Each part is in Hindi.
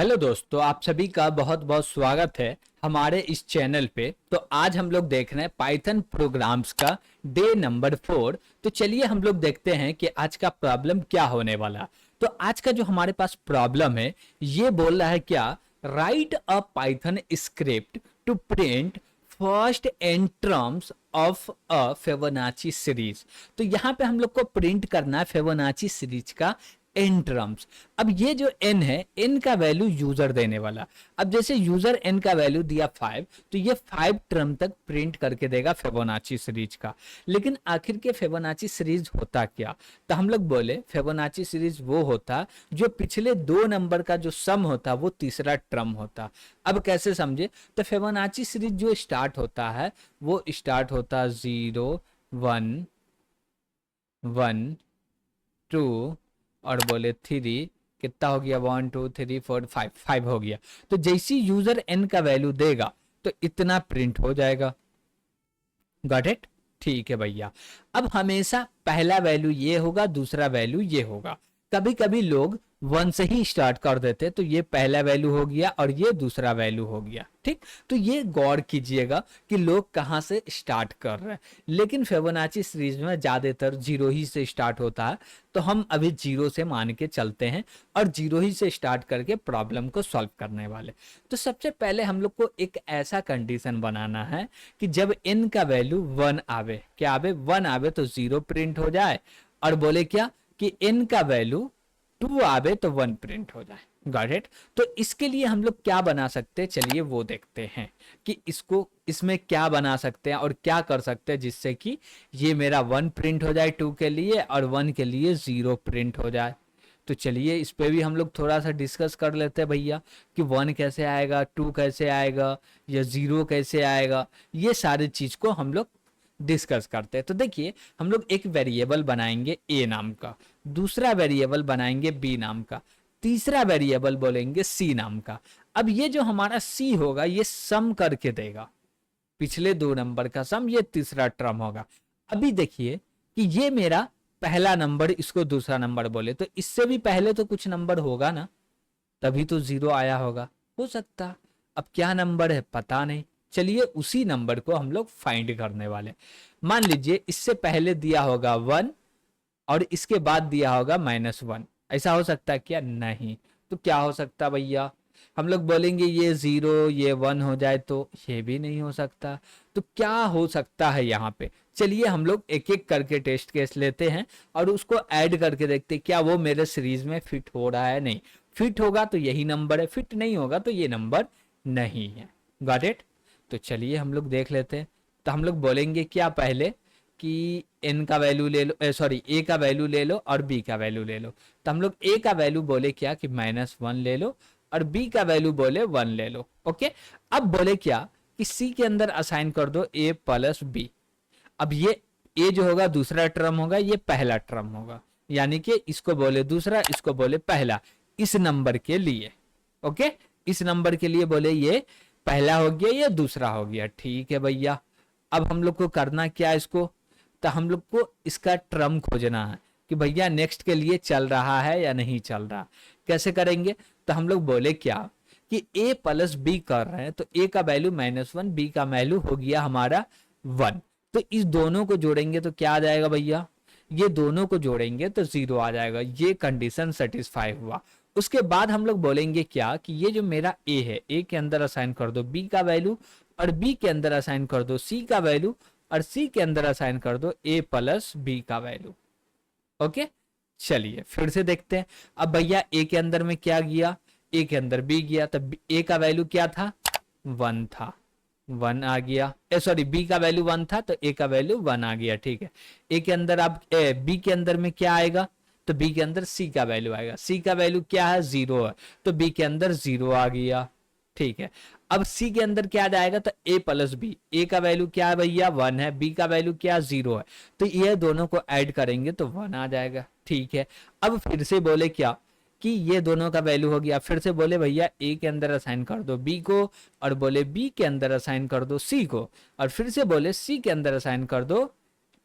हेलो दोस्तों, आप सभी का बहुत बहुत स्वागत है हमारे इस चैनल पे। तो आज हम लोग देख रहे हैं पाइथन प्रोग्राम्स का डे नंबर 4। तो चलिए हम लोग देखते हैं कि आज का प्रॉब्लम क्या होने वाला। तो आज का जो हमारे पास प्रॉब्लम है ये बोल रहा है क्या, write a Python script to print first N terms of a Fibonacci series. तो यहाँ पे हम लोग को प्रिंट करना है फिबोनाची सीरीज का एन टर्म्स। अब ये जो एन है, एन का वैल्यू यूजर देने वाला। अब जैसे यूजर एन का वैल्यू दिया 5, तो ये 5 टर्म तक प्रिंट करके देगा फिबोनाची सीरीज का। लेकिन आखिर के फिबोनाची सीरीज होता क्या? तो हम लोग बोले फिबोनाची सीरीज वो होता जो पिछले दो नंबर का जो सम होता वो तीसरा टर्म होता। अब कैसे समझे? तो फिबोनाची सीरीज जो स्टार्ट होता है वो स्टार्ट होता 0 1 1 2 और बोले 3। कितना हो गया? 1 2 3 4 5 5 हो गया। तो जैसी यूजर एन का वैल्यू देगा तो इतना प्रिंट हो जाएगा। Got it? ठीक है भैया। अब हमेशा पहला वैल्यू ये होगा, दूसरा वैल्यू ये होगा। कभी कभी लोग 1 से ही स्टार्ट कर देते, तो ये पहला वैल्यू हो गया और ये दूसरा वैल्यू हो गया। ठीक, तो ये गौर कीजिएगा कि लोग कहाँ से स्टार्ट कर रहे हैं। लेकिन फिबोनाची सीरीज में ज्यादातर 0 ही से स्टार्ट होता है, तो हम अभी 0 से मान के चलते हैं और 0 ही से स्टार्ट करके प्रॉब्लम को सॉल्व करने वाले। तो सबसे पहले हम लोग को एक ऐसा कंडीशन बनाना है कि जब n का वैल्यू 1 आवे, क्या आवे? 1 आवे तो 0 प्रिंट हो जाए, और बोले क्या कि n का वैल्यू 2 आवे तो 1 प्रिंट हो जाए। Got it? तो इसके लिए हम लोग क्या बना सकते हैं, चलिए वो देखते हैं कि इसमें क्या बना सकते हैं और क्या कर सकते हैं जिससे कि ये मेरा 1 प्रिंट हो जाए 2 के लिए और 1 के लिए 0 प्रिंट हो जाए। तो चलिए इस पे भी हम लोग थोड़ा सा डिस्कस कर लेते हैं भैया कि 1 कैसे आएगा, 2 कैसे आएगा या 0 कैसे आएगा। ये सारी चीज को हम लोग डिस्कस करते हैं। तो देखिए हम लोग एक वेरिएबल बनाएंगे a नाम का, दूसरा वेरिएबल बनाएंगे b नाम का, तीसरा वेरिएबल बोलेंगे c नाम का। अब ये जो हमारा c होगा ये सम करके देगा, पिछले दो नंबर का सम, ये तीसरा टर्म होगा। अभी देखिए कि ये मेरा पहला नंबर, इसको दूसरा नंबर बोले तो इससे भी पहले तो कुछ नंबर होगा ना, तभी तो 0 आया होगा। हो सकता, अब क्या नंबर है पता नहीं। चलिए उसी नंबर को हम लोग फाइंड करने वाले। मान लीजिए इससे पहले दिया होगा 1 और इसके बाद दिया होगा -1। ऐसा हो सकता है क्या? नहीं। तो क्या हो सकता भैया? हम लोग बोलेंगे ये 0 ये 1 हो जाए, तो ये भी नहीं हो सकता। तो क्या हो सकता है यहाँ पे? चलिए हम लोग एक एक करके टेस्ट केस लेते हैं और उसको ऐड करके देखते हैं क्या वो मेरे सीरीज में फिट हो रहा है। नहीं फिट होगा तो यही नंबर है, फिट नहीं होगा तो ये नंबर नहीं है। Got it? तो चलिए हम लोग देख लेते हैं। तो हम लोग बोलेंगे क्या पहले कि n का वैल्यू ले लो, सॉरी a का वैल्यू ले लो और b का वैल्यू ले लो। तो हम लोग a का वैल्यू बोले क्या कि -1 ले लो और b का वैल्यू बोले 1 ले लो। ओके, अब बोले क्या कि c के अंदर असाइन कर दो a प्लस b। अब ये a जो होगा दूसरा टर्म होगा, ये पहला टर्म होगा, यानी कि इसको बोले दूसरा, इसको बोले पहला, इस नंबर के लिए। ओके, इस नंबर के लिए बोले ये पहला हो गया, ये दूसरा हो गया। ठीक है भैया। अब हम लोग को करना क्या इसको? तो हम लोग को इसका टर्म खोजना है कि भैया नेक्स्ट के लिए चल रहा है या नहीं चल रहा। कैसे करेंगे? तो हम लोग बोले क्या कि a प्लस बी कर रहे हैं, तो a का वैल्यू -1, b का वैल्यू हो गया हमारा 1। तो इस दोनों को जोड़ेंगे तो क्या आ जाएगा भैया? ये दोनों को जोड़ेंगे तो 0 आ जाएगा। ये कंडीशन सेटिस्फाई हुआ। उसके बाद हम लोग बोलेंगे क्या कि ये जो मेरा a है, a के अंदर असाइन कर दो b का वैल्यू और b के अंदर असाइन कर दो c का वैल्यू और c के अंदर असाइन कर दो a प्लस b का वैल्यू। ओके, चलिए फिर से देखते हैं। अब भैया a के अंदर में क्या गया? a के अंदर b गया, तब a का वैल्यू क्या था? 1 था, 1 आ गया। सॉरी, b का वैल्यू 1 था तो a का वैल्यू 1 आ गया। ठीक है, a के अंदर अब b के अंदर में क्या आएगा? तो b के अंदर c का वैल्यू आएगा। c का वैल्यू क्या है? 0 है, तो b के अंदर 0 आ गया। ठीक है, अब c के अंदर क्या जाएगा? तो a प्लस b। a का वैल्यू क्या है भैया? 1 है, b का वैल्यू क्या? 0 है, तो ये दोनों को ऐड करेंगे तो 1 आ जाएगा। ठीक है, अब फिर से बोले क्या कि ये दोनों का वैल्यू हो गया। फिर से बोले भैया a के अंदर असाइन कर दो b को और बोले b के अंदर असाइन कर दो c को और फिर से बोले c के अंदर असाइन कर दो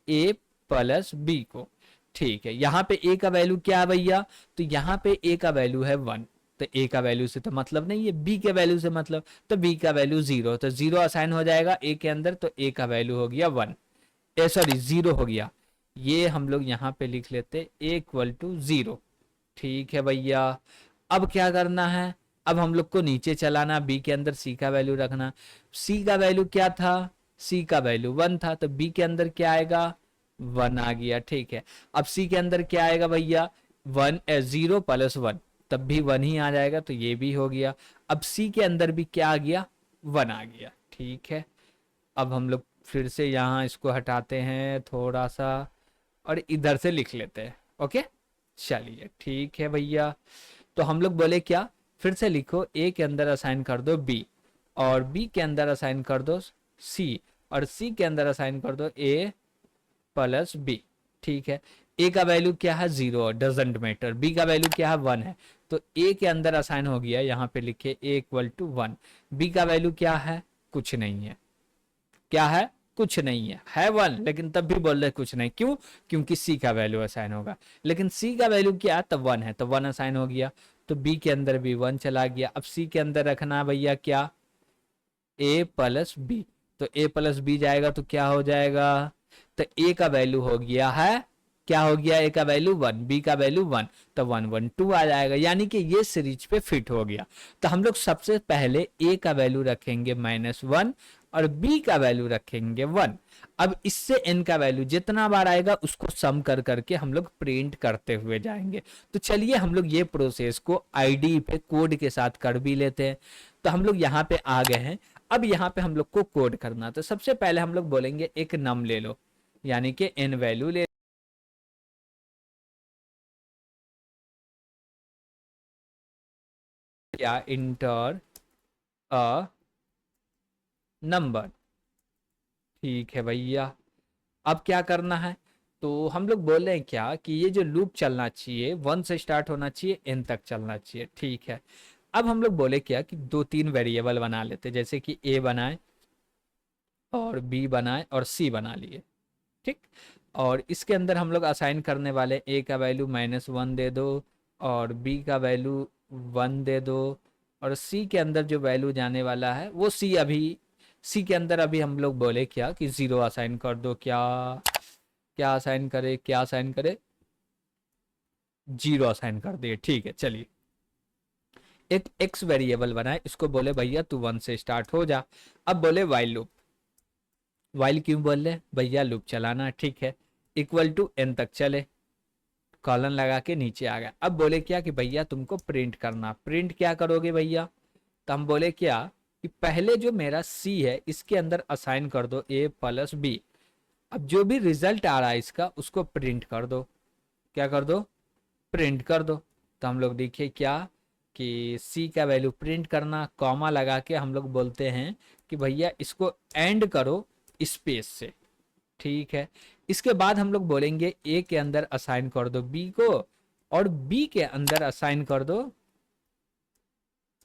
a प्लस b को। ठीक है, यहाँ पे a का वैल्यू क्या है भैया? तो यहाँ पे a का वैल्यू है 1। तो ए का वैल्यू से तो मतलब नहीं है, बी के वैल्यू से मतलब, तो बी का वैल्यू 0, तो 0 असाइन हो जाएगा ए के अंदर, तो ए का वैल्यू हो गया 1, ए सॉरी 0 हो गया। ये हम लोग यहाँ पे लिख लेते ए इक्वल टू 0। ठीक है भैया, अब क्या करना है, अब हम लोग को नीचे चलाना, बी के अंदर सी का वैल्यू रखना। सी का वैल्यू क्या था, सी का वैल्यू 1 था, तो बी के अंदर क्या आएगा, 1 आ गया। ठीक है, अब सी के अंदर क्या आएगा भैया, 0 प्लस 1, तब भी 1 ही आ जाएगा, तो ये भी हो गया। अब सी के अंदर भी क्या आ गया, 1 आ गया। ठीक है, अब हम लोग फिर से यहाँ इसको हटाते हैं थोड़ा सा और इधर से लिख लेते हैं। ओके, चलिए ठीक है भैया। तो हम लोग बोले क्या, फिर से लिखो, ए के अंदर असाइन कर दो बी, और बी के अंदर असाइन कर दो सी, और सी के अंदर असाइन कर दो ए प्लस बी। ठीक है, ए का वैल्यू क्या है, 0, डजेंट मैटर। बी का वैल्यू क्या है, 1 है, तो ए के अंदर असाइन हो गया, यहाँ पे लिखे ए इक्वल टू 1। बी का वैल्यू क्या है, कुछ नहीं है, क्या है, कुछ नहीं है 1, लेकिन तब भी बोल रहे कुछ नहीं, क्यों, क्योंकि सी का वैल्यू असाइन होगा, लेकिन सी का वैल्यू क्या है, तो 1 है, तो 1 असाइन हो गया, तो बी के अंदर भी 1 चला गया। अब सी के अंदर रखना भैया क्या, ए प्लस बी, तो ए प्लस बी जाएगा तो क्या हो जाएगा, तो ए का वैल्यू हो गया है, क्या हो गया, ए का वैल्यू 1, बी का वैल्यू 1, तो 1 1 2 आ जाएगा, यानी कि ये सीरीज पे फिट हो गया। तो हम लोग सबसे पहले ए का वैल्यू रखेंगे -1 और बी का वैल्यू रखेंगे 1। अब इससे एन का वैल्यू जितना बार आएगा उसको सम कर करके हम लोग प्रिंट करते हुए जाएंगे। तो चलिए हम लोग ये प्रोसेस को आईडी पे कोड के साथ कर भी लेते हैं। तो हम लोग यहाँ पे आ गए हैं, अब यहाँ पे हम लोग को कोड करना। तो सबसे पहले हम लोग बोलेंगे एक नम ले लो, यानी कि एन वैल्यू ले, या इंटर अ नंबर। ठीक है भैया, अब क्या करना है, तो हम लोग बोल रहे हैं क्या कि ये जो लूप चलना चाहिए 1 से स्टार्ट होना चाहिए, एन तक चलना चाहिए। ठीक है, अब हम लोग बोले क्या कि 2 3 वेरिएबल बना लेते, जैसे कि ए बनाए और बी बनाए और सी बना लिए। ठीक, और इसके अंदर हम लोग असाइन करने वाले, ए का वैल्यू -1 दे दो और बी का वैल्यू 1 दे दो, और सी के अंदर जो वैल्यू जाने वाला है वो सी, अभी सी के अंदर अभी हम लोग बोले क्या कि 0 असाइन कर दो, क्या क्या असाइन करे, क्या असाइन करे, 0 असाइन कर दिए। ठीक है, चलिए एक एक्स वेरिएबल बनाए, इसको बोले भैया तू 1 से स्टार्ट हो जा। अब बोले वाइल लूप, वाइल क्यों बोल रहे भैया, लूप चलाना। ठीक है, इक्वल टू एन तक चले, कॉलन लगा के नीचे आ गया। अब बोले क्या कि भैया तुमको प्रिंट करना, प्रिंट क्या करोगे भैया, तो हम बोले क्या कि पहले जो मेरा सी है इसके अंदर असाइन कर दो ए प्लस बी। अब जो भी रिजल्ट आ रहा है इसका उसको प्रिंट कर दो, क्या कर दो, प्रिंट कर दो। तो हम लोग देखिए क्या कि सी का वैल्यू प्रिंट करना, कॉमा लगा के हम लोग बोलते हैं कि भैया इसको एंड करो स्पेस से। ठीक है, इसके बाद हम लोग बोलेंगे ए के अंदर असाइन कर दो बी को, और बी के अंदर असाइन कर दो,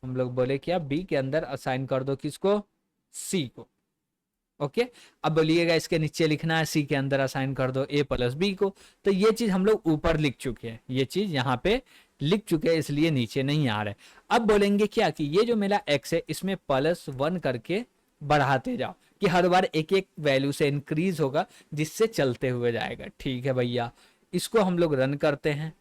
हम लोग बोले क्या, बी के अंदर असाइन कर दो किसको, सी को। ओके, अब बोलिएगा इसके नीचे लिखना है सी के अंदर असाइन कर दो ए प्लस बी को। तो ये चीज हम लोग ऊपर लिख चुके हैं, ये चीज यहाँ पे लिख चुके हैं, इसलिए नीचे नहीं आ रहा है। अब बोलेंगे क्या कि ये जो मेरा एक्स है इसमें +1 करके बढ़ाते जाओ, कि हर बार एक एक वैल्यू से इंक्रीज होगा, जिससे चलते हुए जाएगा। ठीक है भैया, इसको हम लोग रन करते हैं।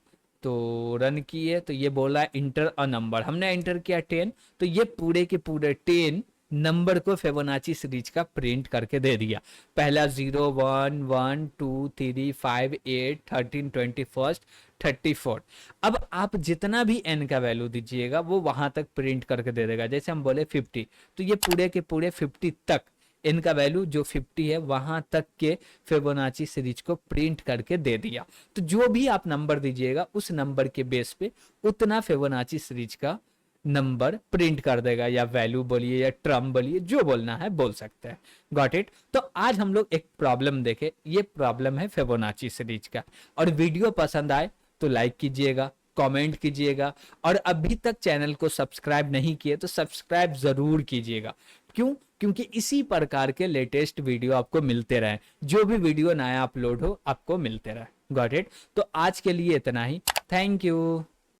तो रन किए तो ये बोला इंटर अ नंबर, हमने एंटर किया 10, तो ये पूरे के पूरे 10 नंबर को फिबोनाची सीरीज का प्रिंट करके दे दिया। पहला 0 1 1 2 3 5 8 13 21 34। अब आप जितना भी n का वैल्यू दीजिएगा वो वहां तक प्रिंट करके दे देगा। जैसे हम बोले 50, तो ये पूरे के पूरे 50 तक n का वैल्यू जो 50 है वहां तक के फिबोनाची सीरीज को प्रिंट करके दे दिया। तो जो भी आप नंबर दीजिएगा उस नंबर के बेस पे उतना फिबोनाची सीरीज का नंबर प्रिंट कर देगा, या वैल्यू बोलिए या ट्रम बोलिए, जो बोलना है बोल सकते हैं। Got it. तो आज हम लोग एक प्रॉब्लम देखे, ये प्रॉब्लम है फिबोनाची सीरीज का। और वीडियो पसंद आए तो लाइक कीजिएगा, कमेंट कीजिएगा, और अभी तक चैनल को सब्सक्राइब नहीं किए तो सब्सक्राइब जरूर कीजिएगा। क्यों, क्योंकि इसी प्रकार के लेटेस्ट वीडियो आपको मिलते रहे, जो भी वीडियो नया अपलोड हो आपको मिलते रहे। Got it. तो आज के लिए इतना ही, थैंक यू।